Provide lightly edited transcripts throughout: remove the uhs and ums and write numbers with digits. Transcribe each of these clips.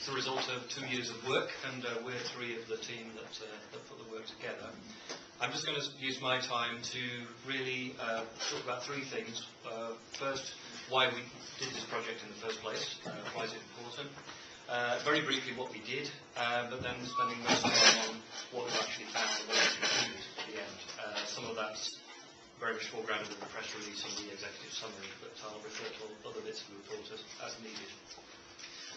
It's the result of 2 years of work, and we're 3 of the team that put the work together. I'm just going to use my time to really talk about 3 things. First, why we did this project in the first place, why is it important. Very briefly what we did, but then spending most of the time on what we actually found and what we concluded at the end. Some of that's very much foregrounded in the press release and the executive summary, but I'll refer to other bits of the report as needed.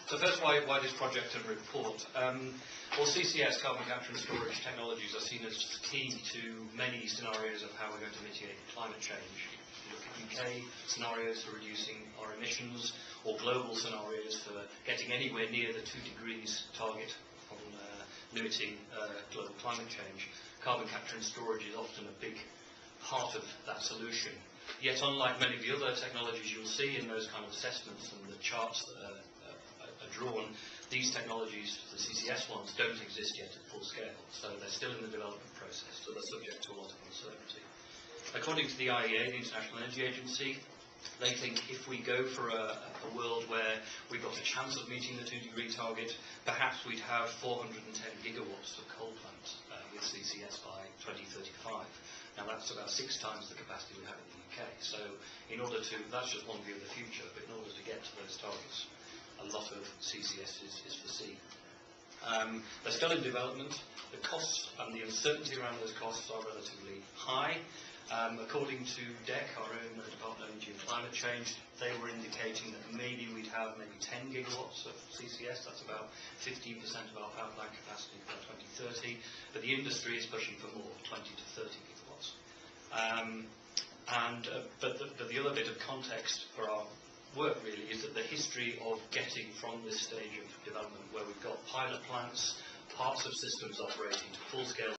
So first, why this project and report? Well, CCS, carbon capture and storage technologies, are seen as key to many scenarios of how we're going to mitigate climate change. If you look at UK scenarios for reducing our emissions, or global scenarios for getting anywhere near the 2 degrees target on limiting global climate change, carbon capture and storage is often a big part of that solution. Yet, unlike many of the other technologies you'll see in those kind of assessments and the charts that are drawn, these technologies, the CCS ones, don't exist yet at full scale, so they're still in the development process, so they're subject to a lot of uncertainty. According to the IEA, the International Energy Agency, they think if we go for a world where we've got a chance of meeting the 2-degree target, perhaps we'd have 410 gigawatts of coal plants with CCS by 2035. Now that's about 6 times the capacity we have in the UK. So in order to, that's just one view of the future, but in order to get to those targets, a lot of CCS is foreseen. They're still in development. The costs and the uncertainty around those costs are relatively high. According to DEC, our own Department of Energy and Climate Change, they were indicating that maybe we'd have maybe 10 gigawatts of CCS. That's about 15% of our power plant capacity by 2030. But the industry is pushing for more, 20 to 30 gigawatts. But the other bit of context for our work really is that the history of getting from this stage of development where we've got pilot plants, parts of systems operating to full-scale